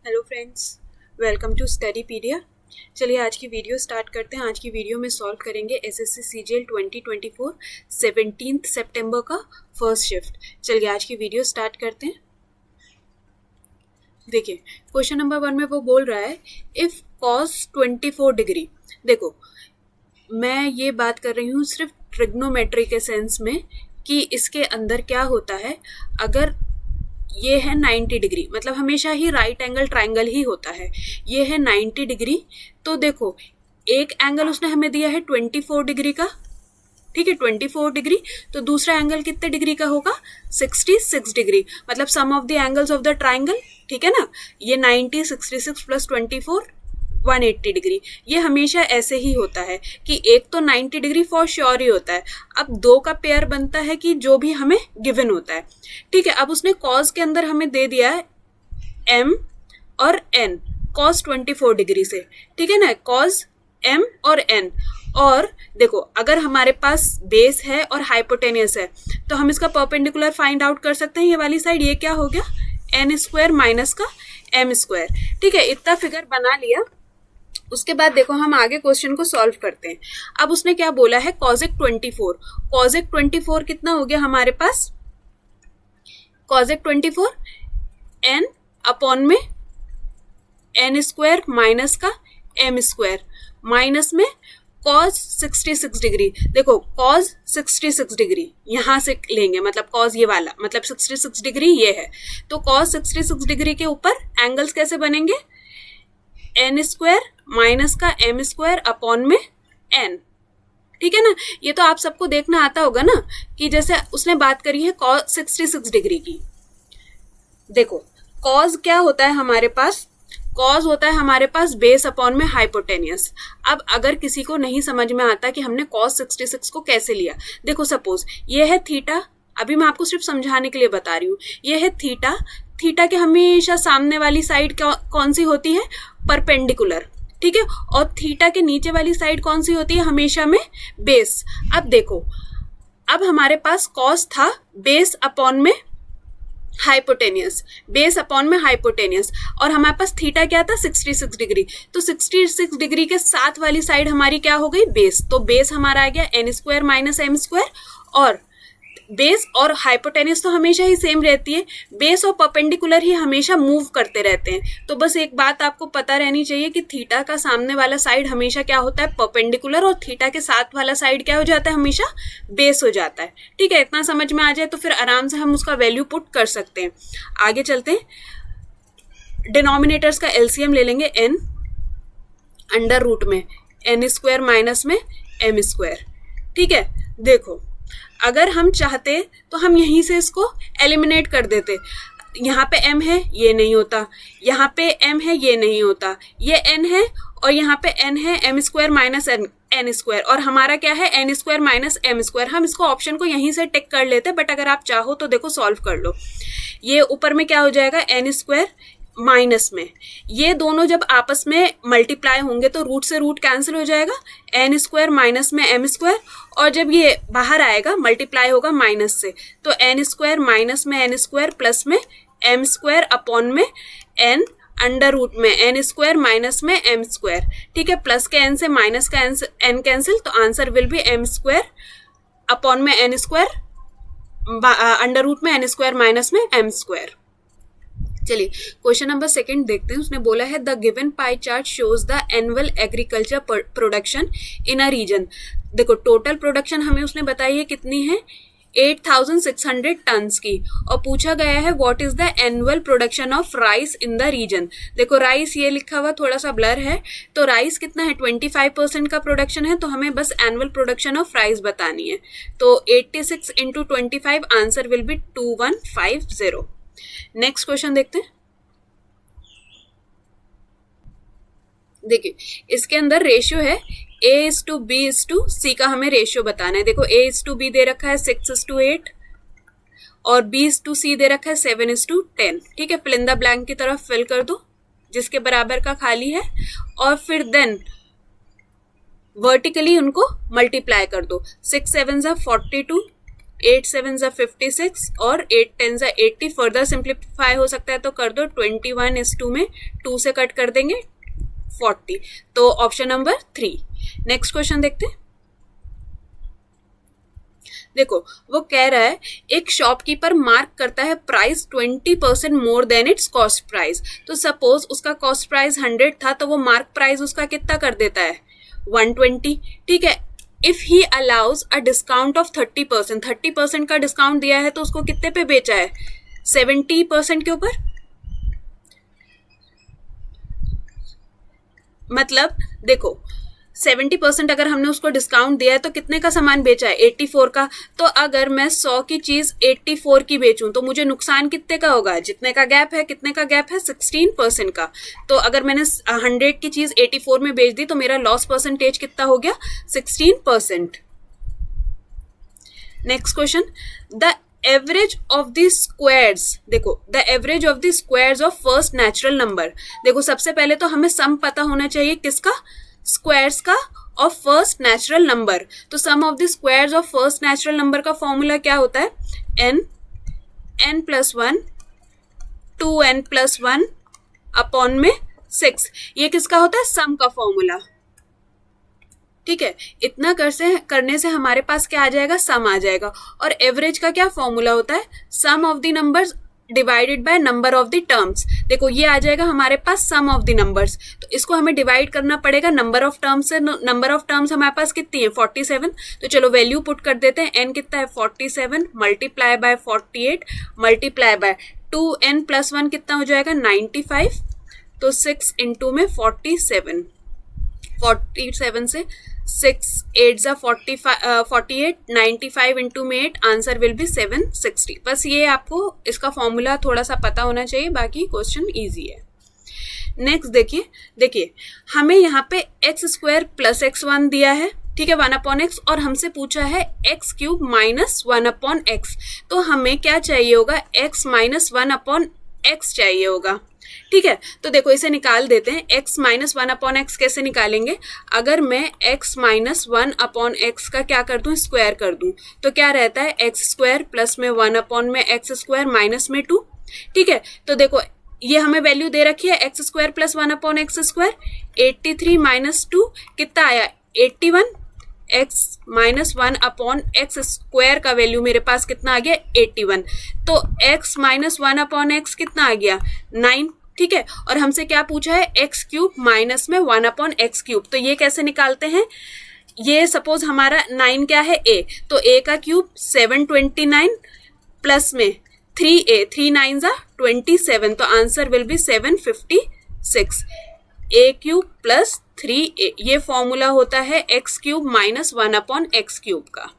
Hello friends, welcome to Studypedia. चलिए आज की वीडियो स्टार्ट करते हैं। आज की वीडियो में सॉल्व करेंगे एसएससी सीजीएल 2024 17 सितंबर का फर्स्ट शिफ्ट। चलिए आज की वीडियो स्टार्ट करते हैं। देखिए क्वेश्चन नंबर 1 में वो बोल रहा है इफ cos 24 डिग्री। देखो मैं ये बात कर रही हूँ सिर्फ ट्रिग्नोमेट्री के सेंस में कि इसके अंदर क्या होता है। अगर ये है 90 डिग्री, मतलब हमेशा ही राइट एंगल ट्राइंगल ही होता है। ये है 90 डिग्री, तो देखो एक एंगल उसने हमें दिया है 24 डिग्री का, ठीक है 24 डिग्री। तो दूसरा एंगल कितने डिग्री का होगा? 66 डिग्री, मतलब sum of the angles of the triangle, ठीक है ना। ये 90, 66 प्लस 24 180 डिग्री। ये हमेशा ऐसे ही होता है कि एक तो 90 डिग्री फॉर श्योर ही होता है। अब दो का पेयर बनता है कि जो भी हमें गिवन होता है, ठीक है। अब उसने कॉस के अंदर हमें दे दिया है m और n, कॉस 24 डिग्री से, ठीक है ना, कॉस m और n। और देखो अगर हमारे पास बेस है और हाइपोटेनियस है तो हम इसका परपेंडिकुलर फाइंड आउट कर सकते हैं। ये वाली साइड ये क्या हो गया, n स्क्वायर माइनस का m स्क्वायर, ठीक है। इतना फिगर बना लिया। उसके बाद देखो हम आगे क्वेश्चन को सॉल्व करते हैं। अब उसने क्या बोला है, कॉसेक 24। कॉसेक 24 कितना हो गया हमारे पास, कॉसेक 24 n अपॉन में n स्क्वायर माइनस का m स्क्वायर, माइनस में cos 66 डिग्री। देखो cos 66 डिग्री यहां से लेंगे, मतलब cos ये वाला, मतलब 66 डिग्री ये है। तो cos 66 डिग्री के ऊपर एंगल्स कैसे बनेंगे, n स्क्वायर माइनस का m स्क्वायर अपॉन में n, ठीक है ना। ये तो आप सबको देखना आता होगा ना कि जैसे उसने बात करी है cos 66 डिग्री की। देखो cos क्या होता है हमारे पास, cos होता है हमारे पास बेस अपॉन में हाइपोटेनियस। अब अगर किसी को नहीं समझ में आता कि हमने cos 66 को कैसे लिया, देखो सपोज ये है थीटा, अभी मैं आपको सिर्फ समझाने के लिए बता रही हूँ। ये है थीटा, थीटा के हमेशा सामने वाली साइड कौन सी होती है, परपेंडिकुलर, ठीक है। और थीटा के नीचे वाली साइड कौन सी होती है, हमेशा में बेस। अब देखो अब हमारे पास cos था बेस अपॉन में हाइपोटेनियस, बेस अपॉन में हाइपोटेनियस, और हमारे पास थीटा क्या था 66 डिग्री। तो 66 डिग्री के साथ वाली साइड हमारी क्या हो गई, बेस। तो बेस हमारा आ गया n square minus m square, और बेस और हाइपोटेनियस तो हमेशा ही सेम रहती है, बेस और परपेंडिकुलर ही हमेशा मूव करते रहते हैं। तो बस एक बात आपको पता रहनी चाहिए कि थीटा का सामने वाला साइड हमेशा क्या होता है, परपेंडिकुलर, और थीटा के साथ वाला साइड क्या हो जाता है, हमेशा बेस हो जाता है, ठीक है। इतना समझ में आ जाए तो फिर आराम से हम उसका वैल्यू पुट कर सकते हैं। आगे चलते हैं, डिनोमिनेटर्स का एलसीएम ले लेंगे n अंडर रूट में n स्क्वायर माइनस में m स्क्वायर, ठीक है। देखो अगर हम चाहते तो हम यहीं से इसको एलिमिनेट कर देते। यहाँ पे m है ये नहीं होता, यहाँ पे m है ये नहीं होता, ये n है और यहाँ पे n है m square minus n square, और हमारा क्या है n square minus m square. हम इसको ऑप्शन को यहीं से टिक कर लेते, बट अगर आप चाहो तो देखो सॉल्व कर लो। ये ऊपर में क्या हो जाएगा, n स्क्वायर माइनस में ये दोनों जब आपस में मल्टीप्लाई होंगे तो रूट से रूट कैंसिल हो जाएगा, n स्क्वायर माइनस में m स्क्वायर, और जब ये बाहर आएगा मल्टीप्लाई होगा माइनस से, तो n स्क्वायर माइनस में n स्क्वायर प्लस में m स्क्वायर अपॉन में n अंडर रूट में n स्क्वायर माइनस में m स्क्वायर, ठीक है। प्लस के n से माइनस का n कैंसिल, तो answer will B m square upon में n स्क्वायर अंडर रूट में n स्क्वायर माइनस में m स्क्वायर। चलिए क्वेश्चन नंबर 2 देखते हैं। उसने बोला है the given pie chart shows the annual agriculture production in a region. देखो टोटल प्रोडक्शन हमें उसने बताई है कितनी है, 8600 टन्स की, और पूछा गया है what is the annual production of rice in the region. देखो राइस ये लिखा हुआ थोड़ा सा ब्लर है, तो राइस कितना है 25% का प्रोडक्शन है, तो हमें बस एनुअल प्रोडक्शन ऑफ राइस बतानी है। तो 86 into 25 answer will B 2150। Next question देखते हैं। देखिए इसके अंदर रेशियो है A:B:C का, हमें रेशियो बताना है। देखो A:B दे रखा है 6:8 और B:C दे रखा है 7:10, ठीक है। फिल इन द ब्लैंक की तरफ फिल कर दो जिसके बराबर का खाली है, और फिर देन वर्टिकली उनको मल्टीप्लाई कर दो। 6 7 42 8 7 ज़ा 56 और 8 10 ज़ा 80। फर्दर सिंप्लीफाई हो सकता है तो कर दो, 21:2 में 2 से कट कर देंगे 40। तो ऑप्शन नंबर 3। नेक्स्ट क्वेश्चन देखते हैं। देखो वो कह रहा है एक शॉपकीपर मार्क करता है price 20% more than it's cost price. तो सपोज उसका कॉस्ट प्राइस 100 था तो वो मार्क प्राइस उसका कितना कर देता है 120। ठीक है, if he allows a discount of 30%, 30% का डिस्काउंट दिया है तो उसको कितने पे बेचा है 70% के ऊपर। मतलब देखो 70% अगर हमने उसको डिस्काउंट दिया है तो कितने का सामान बेचा है 84 का। तो अगर मैं 100 की चीज 84 की बेचूं तो मुझे नुकसान कितने का होगा, जितने का गैप है, कितने का गैप है 16% का। तो अगर मैंने 100 की चीज 84 में बेच दी तो मेरा लॉस परसेंटेज कितना हो गया 16%। Next question, the average of the squares. देखो the average of the squares of first natural number. देखो सबसे पहले तो हमें सम पता होना चाहिए किसका, स्क्वायर्स का ऑफ फर्स्ट नेचुरल नंबर। तो sum of the squares of first natural number का फॉर्मूला क्या होता है, n+1 2n+1 अपॉन में 6। ये किसका होता है, सम का फॉर्मूला। ठीक है, इतना करने से हमारे पास क्या आ जाएगा, सम आ जाएगा। और एवरेज का क्या फॉर्मूला होता है, sum of the numbers divided by number of the terms. देखो ये आ जाएगा हमारे पास सम ऑफ द नंबर्स, तो इसको हमें डिवाइड करना पड़ेगा नंबर ऑफ टर्म्स से। नंबर ऑफ टर्म्स हमारे पास कितनी है 47। तो चलो वैल्यू पुट कर देते हैं, n कितना है 47 multiply by 48 multiply by 2n+1 कितना हो जाएगा 95। तो 6 इंटू में 47, 47 से 6 8 ज़ा 48, 95 इंटू में 8, आंसर विल बी 760। बस ये आपको इसका फॉर्मूला थोड़ा सा पता होना चाहिए, बाकी क्वेश्चन इजी है। नेक्स्ट देखिए हमें यहाँ पे x² + x1 दिया है, ठीक है 1/x, और हमसे पूछा है x³ - 1/x। तो हमें क्या चाहिए होगा, x - 1/x चाहिए होगा। ठीक है, तो देखो इसे निकाल देते हैं। x - 1/x कैसे निकालेंगे, अगर मैं x - 1/x का क्या कर दूं, स्क्वायर कर दूं, तो क्या रहता है x² प्लस में 1/x² माइनस में 2। ठीक है, तो देखो ये हमें वैल्यू दे रखी है x² + 1/x²। 83 - 2 कितना आया 81। x - 1/x² का वैल्यू मेरे पास कितना आ गया 81। तो x - 1/x कितना आ गया 9। ठीक है, और हमसे क्या पूछा है x³ माइनस में 1/x³। तो ये कैसे निकालते हैं, ये सपोज हमारा 9 क्या है a, तो a का क्यूब 729 प्लस में 3a, 3 9 ज़ा 27। तो answer will B 756। a³ plus 3a, ये फॉर्मूला होता है x³ - 1/x³ का।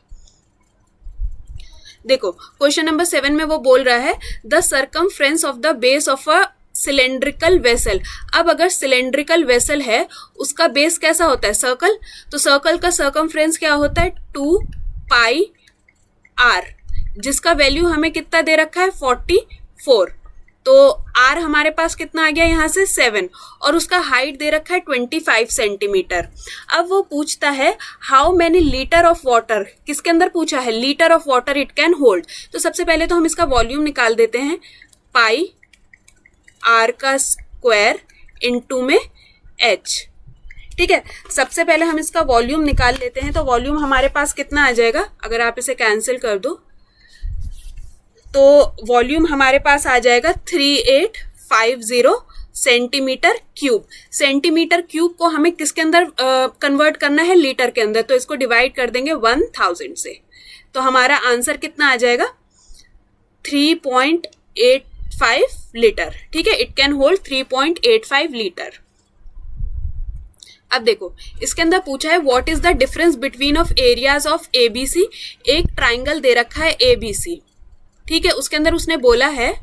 देखो क्वेश्चन नंबर 7 में वो बोल रहा है the circumference of the base of a cylindrical vessel. अब अगर सिलेंड्रिकल वेसल है उसका बेस कैसा होता है, सर्कल। तो सर्कल का सर्कमफ्रेंस क्या होता है 2πr, जिसका वैल्यू हमें कितना दे रखा है 44। तो r हमारे पास कितना आ गया यहाँ से 7, और उसका हाइट दे रखा है 25 सेंटीमीटर। अब वो पूछता है how many litre of water, किसके अंदर पूछा है, litre of water it can hold. तो सबसे पहले तो हम इसका वॉल्यूम निकाल देते हैं, पाई r का स्क्वायर इंटू में h। ठीक है, सबसे पहले हम इसका वॉल्यूम निकाल लेते हैं। तो वॉल्यूम हमारे पास कितना आ जाएगा, अगर आप इसे कैंसिल कर दो तो वॉल्यूम हमारे पास आ जाएगा 3850 सेंटीमीटर क्यूब। सेंटीमीटर क्यूब को हमें किसके अंदर कन्वर्ट करना है, लीटर के अंदर। तो इसको डिवाइड कर देंगे 1000 से, तो हमारा आंसर कितना आ जाएगा 3.85 लीटर। ठीक है, इट कैन होल्ड 3.85 लीटर। अब देखो इसके अंदर पूछा है what is the difference between of areas of ABC। एक ट्राइंगल दे रखा है ABC, ठीक है, उसके अंदर उसने बोला है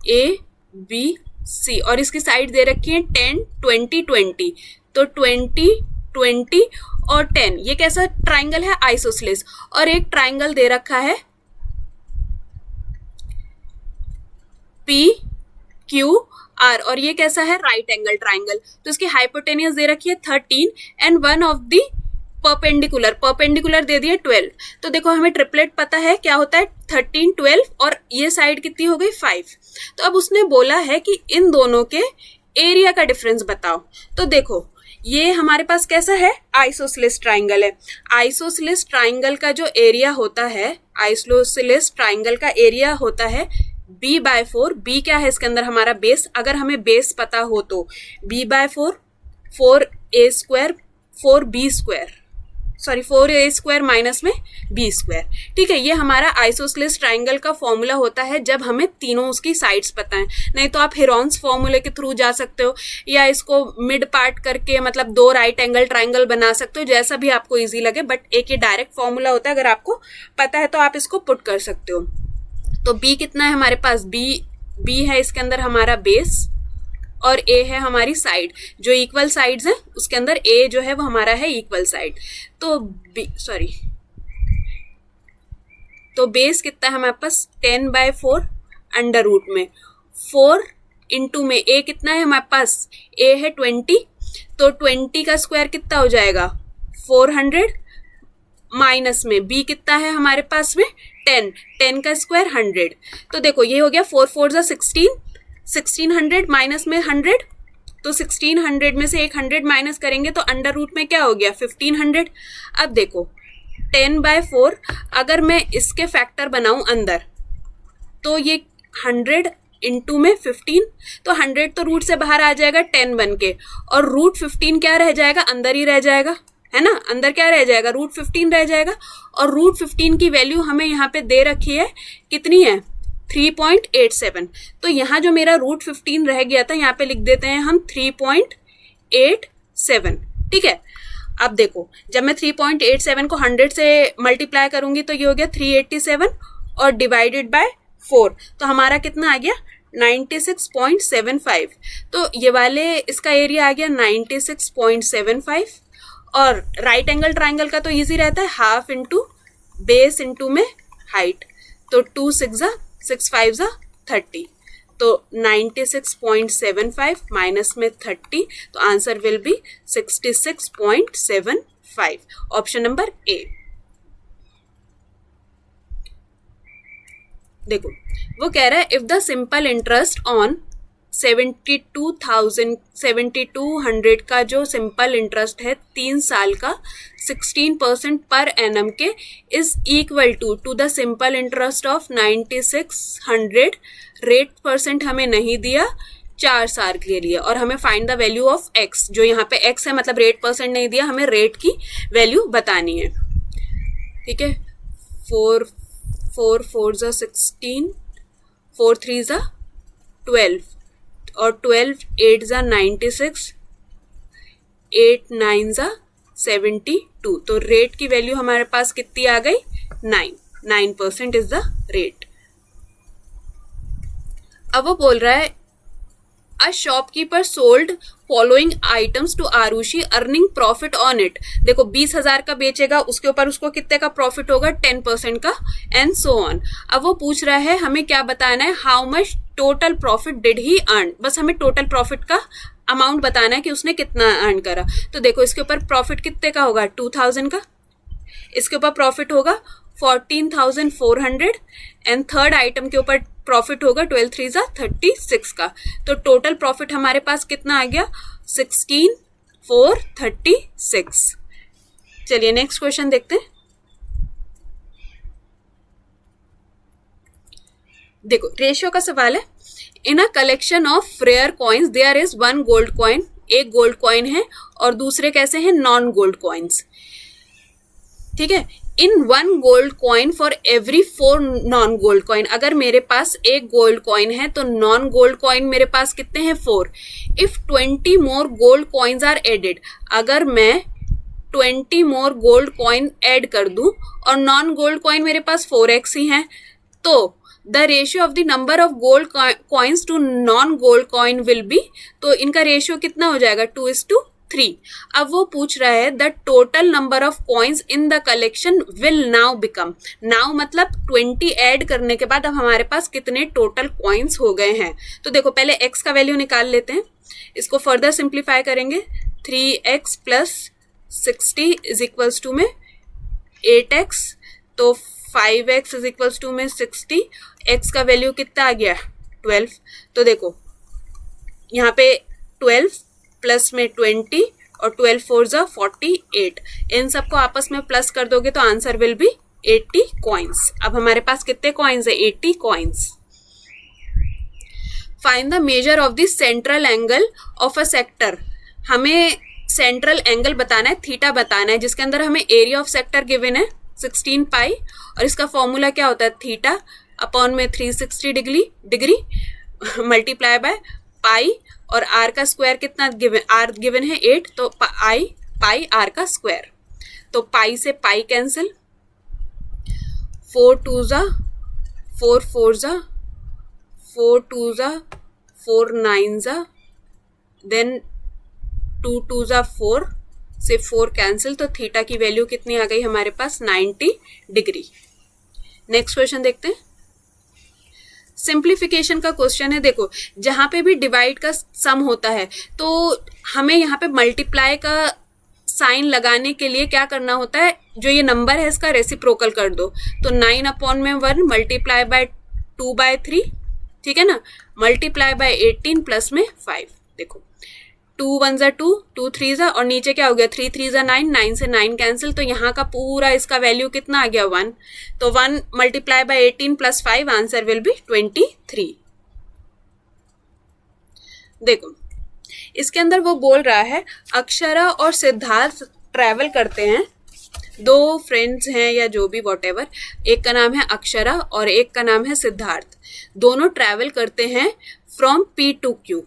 ABC और इसकी साइड दे रखी है 10 20 20। तो 20 20 और 10, ये कैसा ट्राइंगल है, आइसोसेलेस। और एक ट्राइंगल दे रखा है PQR और ये कैसा है, राइट एंगल ट्राइंगल। तो इसकी हाइपोटेनियस दे रखी है 13 and one of the perpendicular दे दिया 12। तो देखो हमें ट्रिपलेट पता है क्या होता है 13, 12 और ये साइड कितनी हो गई 5। तो अब उसने बोला है कि इन दोनों के एरिया का डिफरेंस बताओ। तो देखो ये हमारे पास कैसा है, आइसोसेलेस ट्राइंगल है। आइसोसेलेस ट्राइंगल का जो एरिया होता है, आइसोसेलेस ट्राइंगल का एरिया होता है b/4। b क्या है इसके अंदर हमारा बेस, अगर हमें बेस पता हो तो b/4, 4a² 4b², sorry 4a² minus में b²। ठीक है, ये हमारा आइसोसेलेस ट्राइंगल का फॉर्मूला होता है जब हमें तीनों उसकी साइड्स पता है। नहीं तो आप हेरॉन्स फॉर्मूले के थ्रू जा सकते हो, या इसको मिड पार्ट करके मतलब 2 राइट एंगल ट्राइंगल बना सकते हो, जैसा भी आपको इजी लगे। बट एक ये डायरेक्ट फॉर्मूला होता है, अगर आपको पता है तो आप इसको पुट कर सकते हो। तो b कितना है हमारे पास, b है इसके अंदर हमारा बेस और a है हमारी साइड। जो इक्वल साइड्स हैं उसके अंदर a जो है वो हमारा है इक्वल साइड। तो तो बेस कितना है हमारे पास 10/4 अंडर रूट में 4 इंटू में a कितना है हमारे पास, a है 20। तो 20 का स्क्वायर कितना हो जाएगा 400, माइनस में b कितना है हमारे पास में 10 का स्क्वायर 100। तो देखो ये हो गया 4 4 16, 1600 माइनस में 100। तो 1600 में से एक 100 माइनस करेंगे तो अंडर रूट में क्या हो गया 1500। अब देखो 10/4 अगर मैं इसके फैक्टर बनाऊं अंदर, तो ये 100 इंटू में 15, तो 100 तो रूट से बाहर आ जाएगा 10 बन के, और रूट 15 क्या रह जाएगा, अंदर ही रह जाएगा, है ना। अंदर क्या रह जाएगा, रूट 15 रह जाएगा। और रूट 15 की वैल्यू हमें यहाँ पे दे रखी है, कितनी है 3.87। तो यहाँ जो मेरा रूट 15 रह गया था, यहाँ पे लिख देते हैं हम 3.87। ठीक है, अब देखो जब मैं 3.87 को 100 से मल्टीप्लाई करूंगी तो ये हो गया 387 और डिवाइडेड बाय 4, तो हमारा कितना आ गया 96.75। तो ये वाले इसका एरिया आ गया 96.75। और राइट एंगल ट्राइंगल का तो इजी रहता है, हाफ इंटू बेस इंटू में हाइट। तो 2 6 6 5 30, तो 96.75 माइनस में 30, तो answer will B 66.75, option number A. देखो वो कह रहा है if the simple interest on 7200 का जो सिंपल इंटरेस्ट है 3 साल का 16% पर एनम के is equal to the simple interest of 9600 rate percent हमें नहीं दिया 4 साल के लिए, और हमें find the value of x. जो यहाँ पे एक्स है मतलब रेट परसेंट नहीं दिया, हमें रेट की वैल्यू बतानी है। ठीक है, 4 4 4 16, 4 3 12 और 12 8 96, 8 9 72। तो रेट की वैल्यू हमारे पास कितनी आ गई 9% इज द रेट। अब वो बोल रहा है a shopkeeper sold following items to Arushi earning profit on it. देखो 20,000 का बेचेगा, उसके ऊपर उसको कितने का प्रॉफिट होगा 10% का, एंड सो ऑन। अब वो पूछ रहा है हमें क्या बताना है, how much total profit did he earn. बस हमें टोटल प्रॉफिट का अमाउंट बताना है कि उसने कितना अर्न करा। तो देखो इसके ऊपर प्रॉफिट कितने का होगा 2000 का, इसके ऊपर प्रॉफिट होगा 14,400, एंड थर्ड आइटम के ऊपर प्रॉफिट होगा 12 3 36 का। तो टोटल प्रॉफिट हमारे पास कितना आ गया 16,436। चलिए नेक्स्ट क्वेश्चन देखते हैं। देखो रेशियो का सवाल है। In a collection of rare coins there is 1 gold coin. एक गोल्ड कॉइन है और दूसरे कैसे हैं नॉन गोल्ड कॉइन्स। ठीक है, इन 1 gold coin for every 4 non gold coin. अगर मेरे पास एक गोल्ड कॉइन है तो नॉन गोल्ड कॉइन मेरे पास कितने हैं 4। If 20 more gold coins are added, अगर मैं 20 मोर गोल्ड कॉइन ऐड कर दूं और नॉन गोल्ड कॉइन मेरे पास 4x ही हैं, तो the ratio of the number of gold coins to non gold coin will be, तो इनका रेशियो कितना हो जाएगा 2:3। अब वो पूछ रहा है the total number of coins in the collection will now become. Now मतलब 20 ऐड करने के बाद अब हमारे पास कितने टोटल कॉइन्स हो गए हैं। तो देखो पहले x का वैल्यू निकाल लेते हैं, इसको फर्दर सिंप्लीफाई करेंगे 3x plus 60 is equals to में 8x, तो 5x इज इक्वल्स टू में 60, x का वैल्यू कितना आ गया 12। तो देखो यहाँ पे 12 प्लस में 20 और 12 4 जा 48, इन सबको आपस में प्लस कर दोगे तो आंसर विल बी 80 कॉइन्स। अब हमारे पास कितने कॉइन्स है 80 coins. Find the measure of the central angle of a sector, हमें सेंट्रल एंगल बताना है, थीटा बताना है, जिसके अंदर हमें एरिया ऑफ सेक्टर गिवन है 16 पाई, और इसका फॉर्मूला क्या होता है थीटा अपॉन में 360 डिग्री मल्टीप्लाई बाय पाई, और आर का स्क्वायर कितना गिवन, आर गिवन है 8, तो पाई आर का स्क्वायर, तो पाई से पाई कैंसिल, 4 2 जा 4 4 जा 4 2 जा 4 9 जा, देन 2 2 जा 4 से 4 कैंसिल, तो थीटा की वैल्यू कितनी आ गई हमारे पास 90 डिग्री। नेक्स्ट क्वेश्चन देखते हैं। सिंप्लीफिकेशन का क्वेश्चन है। देखो जहां पे भी डिवाइड का सम होता है तो हमें यहाँ पे मल्टीप्लाई का साइन लगाने के लिए क्या करना होता है, जो ये नंबर है इसका रेसिप्रोकल कर दो, तो 9 अपॉन में 1 मल्टीप्लाई बाय 2/3, ठीक है ना, मल्टीप्लाई बाय 18 प्लस में 5। देखो 2 1 जा 2, 2 3 जा, और नीचे क्या हो गया 3 3 जा 9, 9 से 9 कैंसिल, तो यहाँ का पूरा इसका वैल्यू कितना आ गया 1, तो 1 multiply by 18 plus 5, answer will B 23। देखो इसके अंदर वो बोल रहा है अक्षरा और सिद्धार्थ ट्रैवल करते हैं, दो फ्रेंड्स हैं या जो भी वॉटेवर, एक का नाम है अक्षरा और एक का नाम है सिद्धार्थ, दोनों ट्रैवल करते हैं फ्रॉम P टू Q,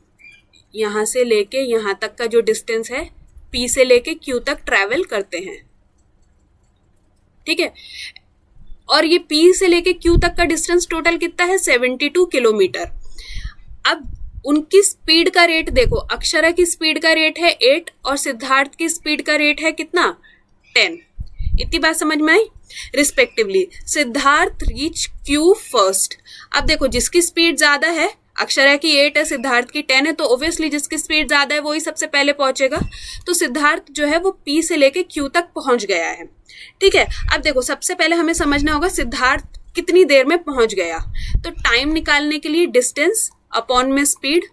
यहां से लेके यहां तक का जो डिस्टेंस है P से लेके Q तक ट्रैवल करते हैं, ठीक है, और ये P से लेके Q तक का डिस्टेंस टोटल कितना है 72 किलोमीटर। अब उनकी स्पीड का रेट देखो, अक्षरा की स्पीड का रेट है 8 और सिद्धार्थ की स्पीड का रेट है कितना 10, इतनी बात समझ में आई। Respectively Siddharth reach Q first. अब देखो जिसकी स्पीड ज्यादा है, अक्षरा की 8 है सिद्धार्थ की 10 है, तो ऑब्वियसली जिसकी स्पीड ज्यादा है वो ही सबसे पहले पहुंचेगा, तो सिद्धार्थ जो है वो P से लेके Q तक पहुंच गया है, ठीक है। अब देखो सबसे पहले हमें समझना होगा सिद्धार्थ कितनी देर में पहुंच गया, तो टाइम निकालने के लिए डिस्टेंस अपॉन में स्पीड,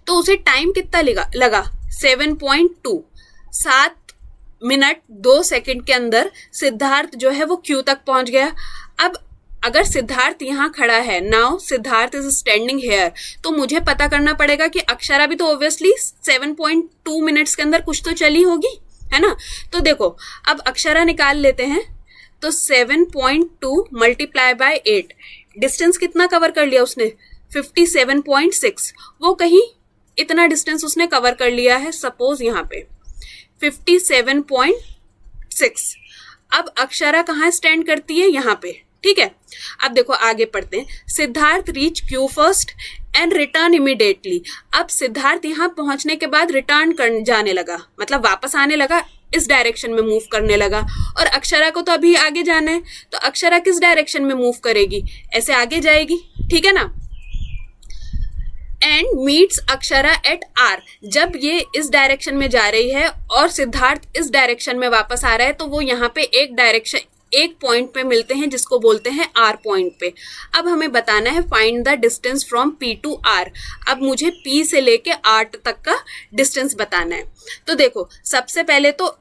तो उसे टाइम कितना लगा 7.2, 7 मिनट 2 सेकंड के अंदर सिद्धार्थ जो है वो Q तक पहुंच गया। अब अगर सिद्धार्थ यहाँ खड़ा है, now Siddharth is standing here, तो मुझे पता करना पड़ेगा कि अक्षरा भी तो ऑब्वियसली 7.2 मिनट्स के अंदर कुछ तो चली होगी, है ना। तो देखो अब अक्षरा निकाल लेते हैं, तो 7.2 मल्टीप्लाई बाय 8, डिस्टेंस कितना कवर कर लिया उसने 57.6, वो कहीं इतना डिस्टेंस उसने कवर कर लिया है, सपोज यहाँ पे 57.6। अब अक्षरा कहाँ स्टैंड करती है यहाँ पे, ठीक है। अब देखो आगे पढ़ते हैं। Siddharth reach Q first and return immediately. अब सिद्धार्थ यहाँ पहुंचने के बाद रिटर्न कर जाने लगा, मतलब वापस आने लगा, इस डायरेक्शन में मूव करने लगा, और अक्षरा को तो अभी आगे जाना है, तो अक्षरा किस डायरेक्शन में मूव करेगी, ऐसे आगे जाएगी, ठीक है ना। And meets Akshara at R, जब ये इस डायरेक्शन में जा रही है और सिद्धार्थ इस डायरेक्शन में वापस आ रहा है, तो वो यहाँ पे एक पॉइंट पे मिलते हैं जिसको बोलते हैं R पॉइंट पे। अब हमें बताना है find the distance from P to R। अब मुझे P से लेके R तक का डिस्टेंस बताना है। तो देखो सबसे पहले तो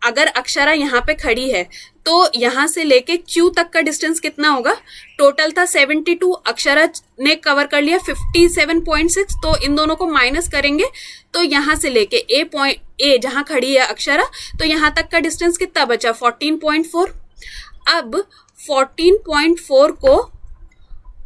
अगर अक्षरा यहाँ पे खड़ी है तो यहाँ से लेके Q तक का डिस्टेंस कितना होगा, टोटल था 72, अक्षरा ने कवर कर लिया 57.6, तो इन दोनों को माइनस करेंगे तो यहाँ से लेके A जहाँ खड़ी है अक्षरा, तो यहाँ तक का डिस्टेंस कितना बचा 14.4। अब 14.4 को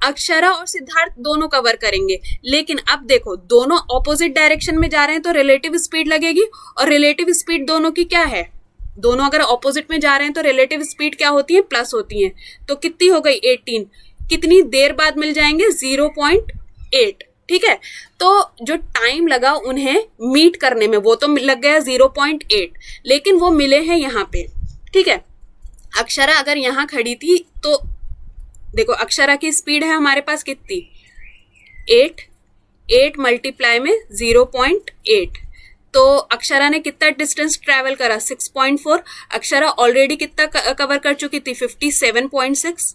अक्षरा और सिद्धार्थ दोनों कवर करेंगे, लेकिन अब देखो दोनों ऑपोजिट डायरेक्शन में जा रहे हैं तो रिलेटिव स्पीड लगेगी, और रिलेटिव स्पीड दोनों की क्या है, दोनों अगर ऑपोजिट में जा रहे हैं तो रिलेटिव स्पीड क्या होती है प्लस होती है, तो कितनी हो गई 18, कितनी देर बाद मिल जाएंगे 0.8, ठीक है। तो जो टाइम लगा उन्हें मीट करने में वो तो लग गया 0.8, लेकिन वो मिले हैं यहाँ पे, ठीक है। अक्षरा अगर यहाँ खड़ी थी तो देखो अक्षरा की स्पीड है हमारे पास कितनी 8 मल्टीप्लाई में 0.8, तो अक्षरा ने कितना डिस्टेंस ट्रैवल करा, 6.4। अक्षरा ऑलरेडी कितना कवर कर चुकी थी, 57.6।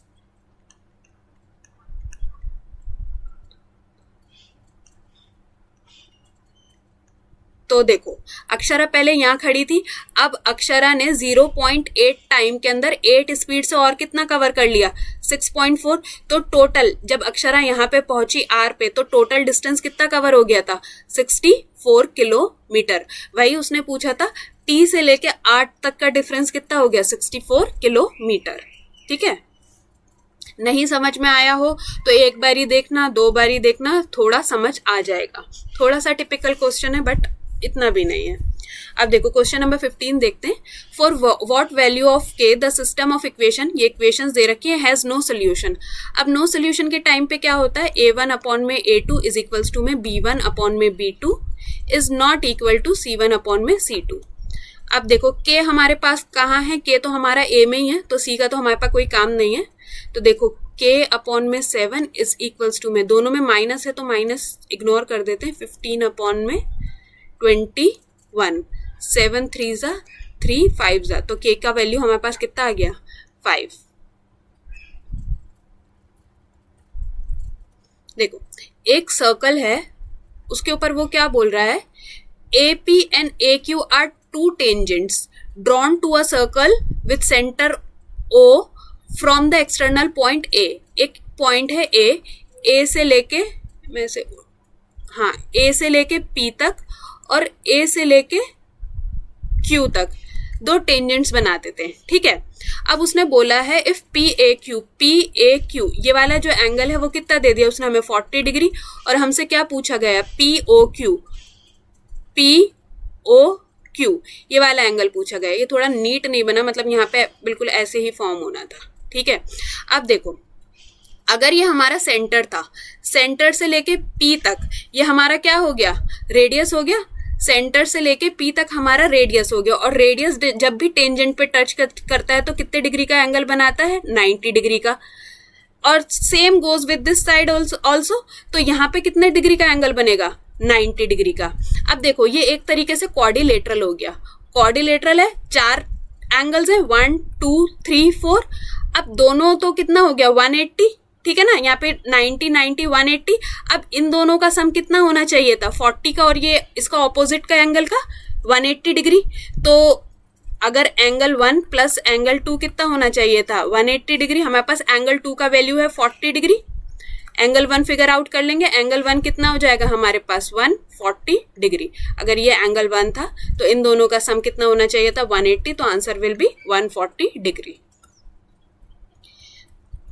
तो देखो अक्षरा पहले यहाँ खड़ी थी, अब अक्षरा ने 0.8 टाइम के अंदर 8 स्पीड से और कितना कवर कर लिया, 6.4। तो टोटल जब अक्षरा यहाँ पे पहुंची आर पे, तो टोटल डिस्टेंस कितना कवर हो गया था, 64 किलोमीटर। वही उसने पूछा था टी से लेके 8 तक का डिफरेंस कितना हो गया, 64 किलोमीटर। ठीक है, नहीं समझ में आया हो तो एक बारी देखना, 2 बारी देखना, थोड़ा समझ आ जाएगा। थोड़ा सा टिपिकल क्वेश्चन है बट इतना भी नहीं है। अब देखो क्वेश्चन नंबर 15 देखते हैं। फॉर व्हाट वैल्यू ऑफ के द सिस्टम ऑफ इक्वेशन, ये इक्वेशंस दे रखी है, हैज नो सोल्यूशन। अब नो सोल्यूशन के टाइम पे क्या होता है, a1 अपॉन में a2 इज इक्वल्स टू में b1 अपॉन में b2 is not equal to c1 upon में c2। अब देखो k हमारे पास कहाँ है, k तो हमारा a में ही है, तो c का तो हमारे पास कोई काम नहीं है। तो देखो k अपॉन में 7 इज इक्वल्स टू में, दोनों में माइनस है तो माइनस इग्नोर कर देते हैं, 15 अपॉन में 21, 7 3 जा 3, 5 जा, तो k का वैल्यू हमारे पास कितना आ गया, 5। देखो एक सर्कल है, उसके ऊपर वो क्या बोल रहा है, AP and AQ are two tangents drawn to a circle with center O from the external point A। एक पॉइंट है A से लेके A से लेके P तक और A से लेके Q तक दो टेंजेंट्स बना देते हैं। ठीक है, अब उसने बोला है इफ PAQ ये वाला जो एंगल है वो कितना दे दिया उसने हमें, 40 डिग्री। और हमसे क्या पूछा गया, POQ ये वाला एंगल पूछा गया। ये थोड़ा नीट नहीं बना, मतलब यहाँ पे बिल्कुल ऐसे ही फॉर्म होना था। ठीक है, अब देखो अगर ये हमारा सेंटर था, सेंटर से लेके P तक ये हमारा क्या हो गया, रेडियस हो गया। सेंटर से लेके P तक हमारा रेडियस हो गया, और रेडियस जब भी टेंजेंट पे टच करता है तो कितने डिग्री का एंगल बनाता है, 90 डिग्री का। और same goes with this side also, तो यहाँ पे कितने डिग्री का एंगल बनेगा, 90 डिग्री का। अब देखो ये एक तरीके से क्वाड्रिलेटरल हो गया। क्वाड्रिलेटरल है, 4 एंगल्स है, 1 2 3 4। अब दोनों तो कितना हो गया, 180। ठीक है ना, यहाँ पे 90 90 180। अब इन दोनों का सम कितना होना चाहिए था, 40 का और ये इसका ऑपोजिट का एंगल का 180 डिग्री। तो अगर एंगल 1 प्लस एंगल 2 कितना होना चाहिए था, 180 डिग्री। हमारे पास एंगल 2 का वैल्यू है 40 डिग्री। एंगल 1 फिगर आउट कर लेंगे, एंगल 1 कितना हो जाएगा हमारे पास, 140 डिग्री। अगर ये एंगल 1 था तो इन दोनों का सम कितना होना चाहिए था, 180। तो आंसर विल बी 140 डिग्री।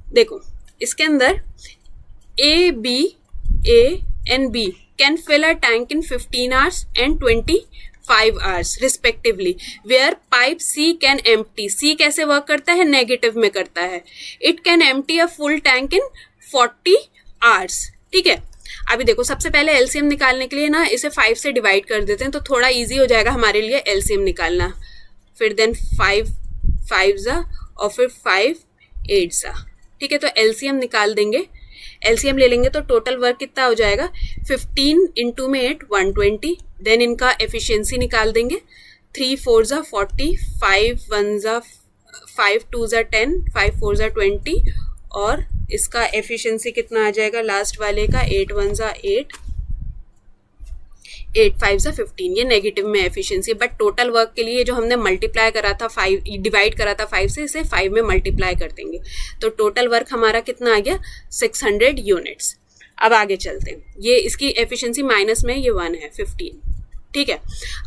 देखो इसके अंदर A and B can fill a tank in 15 hours and 25 hours respectively, where pipe C can empty। C कैसे वर्क करता है, नेगेटिव में करता है। It can empty a full tank in 40 hours। ठीक है, अभी देखो सबसे पहले एलसीएम निकालने के लिए ना इसे 5 से डिवाइड कर देते हैं, तो थोड़ा इजी हो जाएगा हमारे लिए एलसीएम निकालना। फिर देन 5 5 जा और फिर 5 8 जा। ठीक है, तो एलसीएम निकाल देंगे, एलसीएम ले लेंगे तो टोटल वर्क कितना हो जाएगा, 15 इंटू में 8 120। देन इनका एफिशिएंसी निकाल देंगे, 3 4 जा 40, 5 1 जा 5 2 जा 10, 5 4 जा 20, और इसका एफिशिएंसी कितना आ जाएगा लास्ट वाले का, 8 1 जा 8, 8 5 जा 15। ये नेगेटिव में एफिशिएंसी, बट टोटल वर्क के लिए जो हमने मल्टीप्लाई करा था 5, डिवाइड करा था 5 से, इसे 5 में मल्टीप्लाई कर देंगे तो टोटल वर्क हमारा कितना आ गया, 600 यूनिट्स। अब आगे चलते हैं, ये इसकी एफिशिएंसी माइनस में ये 1 है, 15। ठीक है,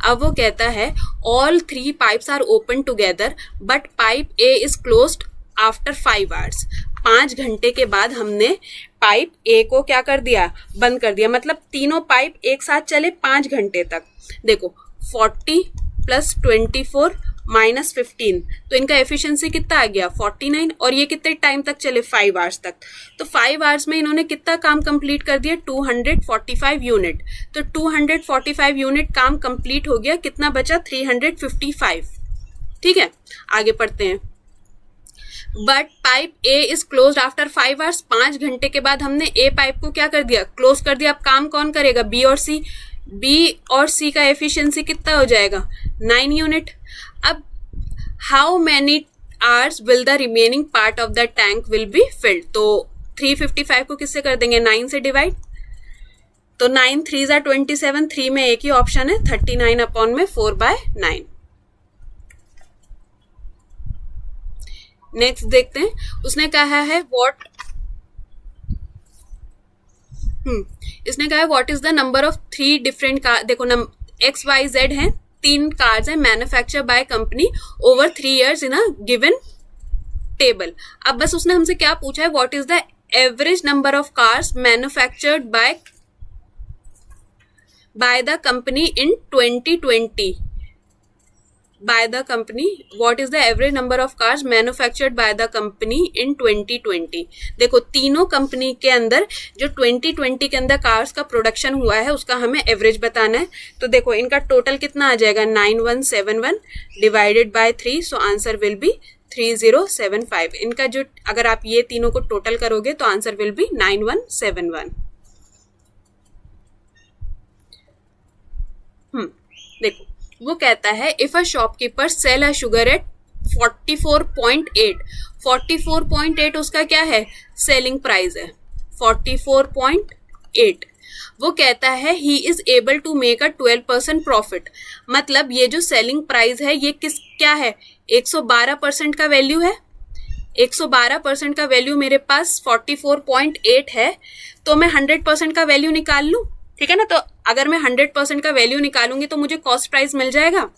अब वो कहता है all 3 pipes are open together but pipe A is closed after 5 hours. 5 घंटे के बाद हमने पाइप ए को क्या कर दिया, बंद कर दिया। मतलब तीनों पाइप एक साथ चले 5 घंटे तक। देखो 40 प्लस 24 माइनस 15, तो इनका एफिशिएंसी कितना आ गया, 49। और ये कितने टाइम तक चले, 5 आवर्स तक। तो 5 आवर्स में इन्होंने कितना काम कंप्लीट कर दिया, 245 यूनिट। तो 245 यूनिट काम कंप्लीट हो गया, कितना बचा, 355। ठीक है, आगे पढ़ते हैं। But pipe A is close after 5 hours. 5 घंटे के बाद हमने ए पाइप को क्या कर दिया, क्लोज कर दिया। अब काम कौन करेगा, बी और सी। बी और सी का एफिशिएंसी कितना हो जाएगा 9 यूनिट। अब how many hours will the remaining part of the tank will be filled, तो 355 को किससे कर देंगे 9 से डिवाइड, तो 9 3 ज़ा 27, 3 में एक ही ऑप्शन है 39 अपॉन में 4/9। नेक्स्ट देखते हैं, उसने कहा है इसने कहा है what is the number of 3 different car. देखो XYZ है, 3 कार्स है manufacture by company over 3 years in a given table. अब बस उसने हमसे क्या पूछा है, what is the average number of cars manufactured by the company in 2020 by the company, what is the average number of cars manufactured by the company in 2020। देखो तीनों company के अंदर जो 2020 के अंदर कार्स का प्रोडक्शन हुआ है उसका हमें एवरेज बताना है। तो देखो इनका टोटल कितना आ जाएगा 9171 divided by 3, so answer will B 3075। इनका जो अगर आप ये तीनों को टोटल करोगे तो आंसर विल बी 9171। देखो वो कहता है if a shopkeeper sell a sugar at 44.8, 44.8 उसका क्या है सेलिंग प्राइस है 44.8। वो कहता है he is able to make a 12% profit, मतलब ये जो सेलिंग प्राइस है ये क्या है 112% का वैल्यू है। 112% का वैल्यू मेरे पास 44.8 है, तो मैं 100% का वैल्यू निकाल लूं, ठीक है ना। तो अगर मैं 100% का वैल्यू निकालूंगी तो मुझे कॉस्ट प्राइस मिल जाएगा।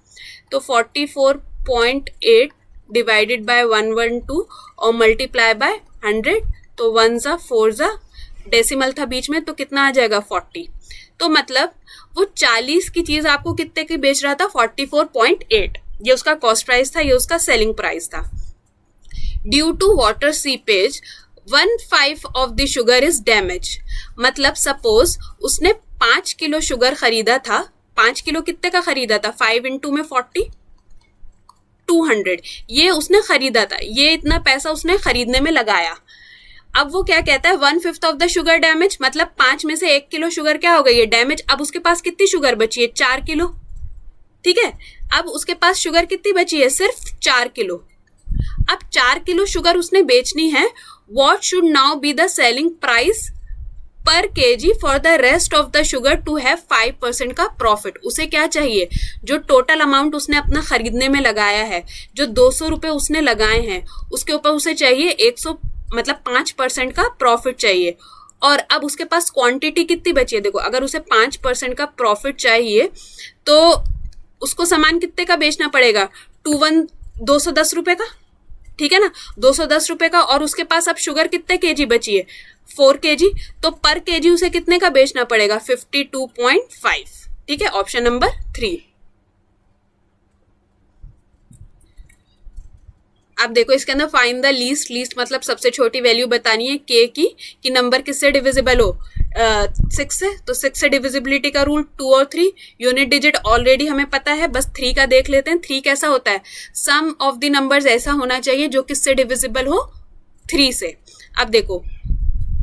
तो 44.8 डिवाइडेड बाय 112 और मल्टीप्लाई बाय 100, तो 1 ज़ा 4 ज़ा डेसिमल था बीच में, तो कितना आ जाएगा 40। तो मतलब वो 40 की चीज आपको कितने की बेच रहा था 44.8, ये उसका कॉस्ट प्राइस था, ये उसका सेलिंग प्राइस था। Due to water seepage 1/5 of the sugar is damage, मतलब सपोज उसने 5 किलो शुगर खरीदा था, 5 किलो कितने का खरीदा था 5 इंटू में 40 200, ये उसने खरीदा था, ये इतना पैसा उसने खरीदने में लगाया। अब वो क्या कहता है 1/5 ऑफ द शुगर डैमेज, मतलब 5 में से 1 किलो शुगर क्या हो गई है डैमेज। अब उसके पास कितनी शुगर बची है 4 किलो, ठीक है। अब उसके पास शुगर कितनी बची है सिर्फ 4 किलो। अब 4 किलो शुगर उसने बेचनी है। What should now be the selling price per KG for the rest of the sugar to have 5% का प्रॉफिट। उसे क्या चाहिए, जो टोटल अमाउंट उसने अपना खरीदने में लगाया है, जो 200 रुपए उसने लगाए हैं, उसके ऊपर उसे चाहिए 100, मतलब 5% का प्रॉफिट चाहिए। और अब उसके पास क्वांटिटी कितनी बची है, देखो अगर उसे 5% का प्रॉफिट चाहिए तो उसको सामान कितने का बेचना पड़ेगा 210 रुपए का, ठीक है ना, 210 रुपए का। और उसके पास अब शुगर कितने केजी बची है 4 केजी, तो पर केजी उसे कितने का बेचना पड़ेगा 52.5, ठीक है। Option number 3। अब देखो इसके अंदर फाइंड द लीस्ट, लीस्ट मतलब सबसे छोटी वैल्यू बतानी है के की, कि नंबर किससे डिविजिबल हो 6 से। तो 6 से डिविजिबिलिटी का रूल 2 और 3, यूनिट डिजिट ऑलरेडी हमें पता है, बस 3 का देख लेते हैं। 3 कैसा होता है, सम ऑफ द नंबर्स ऐसा होना चाहिए जो किससे डिविजिबल हो 3 से। अब देखो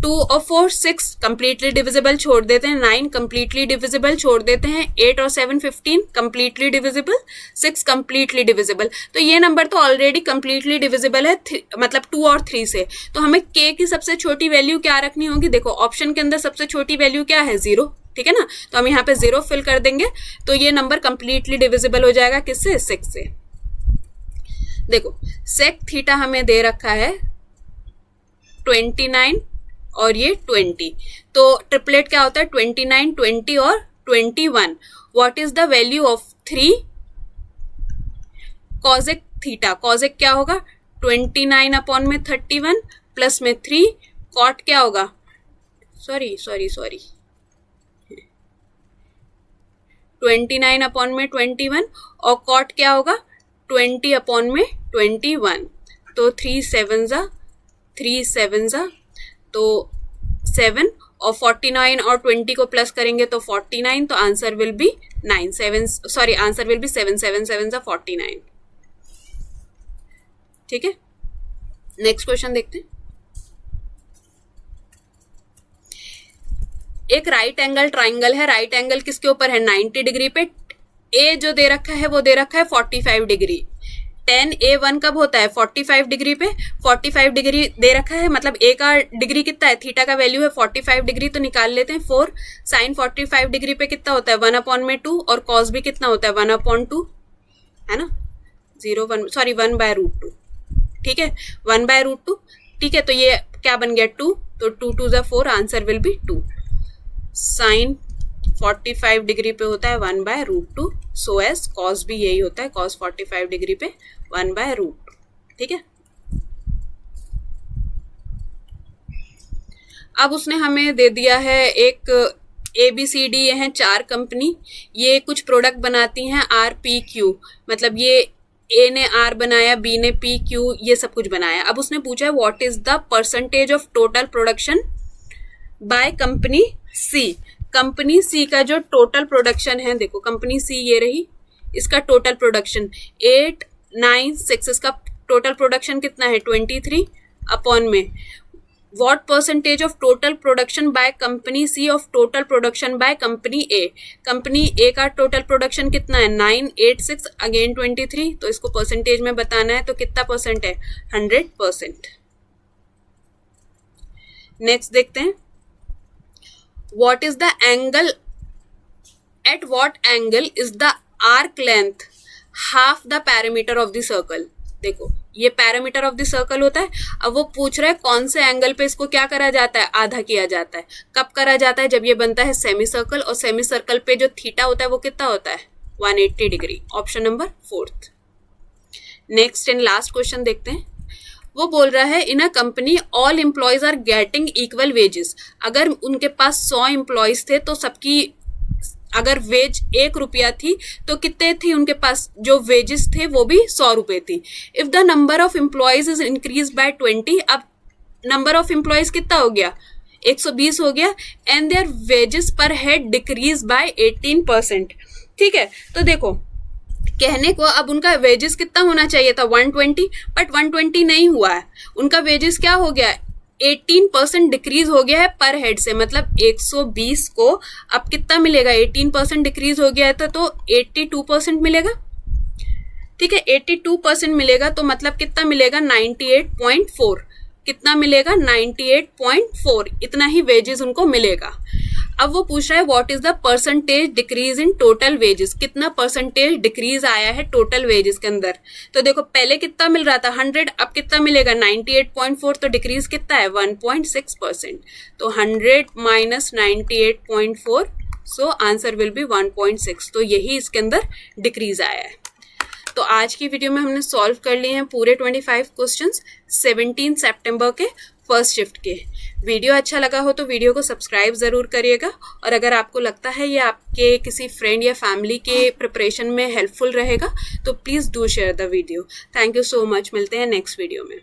2 और 4 6 कंप्लीटली डिविजिबल छोड़ देते हैं, 9 कंप्लीटली डिविजिबल छोड़ देते हैं, 8 और 7 15 कंप्लीटली डिविजिबल, 6 कंप्लीटली डिविजिबल। तो ये नंबर तो ऑलरेडी कंप्लीटली डिविजिबल है मतलब 2 और 3 से। तो हमें k की सबसे छोटी वैल्यू क्या रखनी होगी, देखो ऑप्शन के अंदर सबसे छोटी वैल्यू क्या है 0, ठीक है ना। तो हम यहाँ पे 0 फिल कर देंगे, तो ये नंबर कंप्लीटली डिविजिबल हो जाएगा किससे 6 से। देखो सेक थीटा हमें दे रखा है 29 और ये 20, तो ट्रिपलेट क्या होता है 29 20 और 21। What is the value of 3 cosec theta, cosec क्या होगा 29 अपॉन में 31 प्लस में 3, कॉट क्या होगा सॉरी 29 अपॉन में 21 और कॉट क्या होगा 20 अपॉन में 21। तो 3 7 जा तो 7 और 49 और 20 को प्लस करेंगे तो 49, तो आंसर विल बी 7 7 7 जा 49, ठीक है। नेक्स्ट क्वेश्चन देखते हैं। एक राइट एंगल ट्राइंगल है, राइट एंगल किसके ऊपर है 90 डिग्री पे, ए जो दे रखा है वो दे रखा है 45 डिग्री, tan A1 कब होता है 45 डिग्री पे, 45 डिग्री दे रखा है, मतलब ए का डिग्री कितना है, थीटा का वैल्यू है 45 डिग्री, तो निकाल लेते हैं 4 साइन 45 डिग्री पे कितना होता है 1/2 और कॉस भी कितना होता है 1/2, है ना, 1/√2, ठीक है 1/√2, ठीक है, तो ये क्या बन गया 2, तो 2 2 ज़ा 4, answer will be 2। Sine 45 degree पे होता है 1/√2, सो एस कॉस भी यही होता है, कॉस 45 डिग्री पे 1/√2, ठीक है। अब उसने हमें दे दिया है एक ABCD, ये हैं 4 कंपनी, ये कुछ प्रोडक्ट बनाती हैं RPQ, मतलब ये ए ने आर बनाया, बी ने PQ, ये सब कुछ बनाया। अब उसने पूछा है what is the percentage of total production by company C. Company C का जो टोटल प्रोडक्शन है, देखो कंपनी सी ये रही, इसका टोटल प्रोडक्शन 896, इसका टोटल प्रोडक्शन कितना है 23 अपॉन में what percentage of total production by company C of total production by company A. Company A का टोटल प्रोडक्शन कितना है 986 अगेन 23, तो इसको परसेंटेज में बताना है, तो कितना परसेंट है 100%। नेक्स्ट देखते हैं what is the angle, at what angle is the arc length half the perimeter of the circle। देखो ये पैरामीटर ऑफ द सर्कल होता है, अब वो पूछ रहा है कौन से एंगल पे इसको क्या करा जाता है, आधा किया जाता है। कब करा जाता है, जब ये बनता है सेमी सर्कल, और सेमी सर्कल पे जो थीटा होता है वो कितना होता है 180 degree, option number 4। Next and last question देखते हैं, वो बोल रहा है in a company all employees are getting equal wages. अगर उनके पास 100 एम्प्लॉयज थे तो सबकी अगर वेज 1 रुपया थी तो कितने थी उनके पास जो वेजेस थे वो भी 100 रुपए थी। If the number of employees is increase by 20, अब नंबर ऑफ एम्प्लॉयज कितना हो गया 120 हो गया, एंड देयर वेजेस पर हेड डिक्रीज बाय 18%, ठीक है। तो देखो कहने को अब उनका वेजेस कितना होना चाहिए था 120, बट 120 नहीं हुआ है, उनका वेजेस क्या हो गया 18% डिक्रीज हो गया है पर हेड से, मतलब 120 को अब कितना मिलेगा 18% डिक्रीज हो गया है तो 82% मिलेगा, ठीक है 82% मिलेगा, तो मतलब कितना मिलेगा 98.4, कितना मिलेगा 98.4, इतना ही वेजेस उनको मिलेगा। अब वो पूछ रहा है what is the percentage decrease in total wages, कितना परसेंटेज डिक्रीज आया है टोटल वेजेस के अंदर। तो देखो पहले कितना मिल रहा था 100, अब कितना मिलेगा 98.4, तो डिक्रीज कितना है 1.6%, तो 100 minus 98.4, so answer will B 1.6, तो यही इसके अंदर डिक्रीज आया है। तो आज की वीडियो में हमने सॉल्व कर लिए हैं पूरे 25 क्वेश्चंस 17 सितंबर के फर्स्ट शिफ्ट के। वीडियो अच्छा लगा हो तो वीडियो को सब्सक्राइब ज़रूर करिएगा, और अगर आपको लगता है ये आपके किसी फ्रेंड या फैमिली के प्रिपरेशन में हेल्पफुल रहेगा तो please do share the video. Thank you so much, मिलते हैं नेक्स्ट वीडियो में।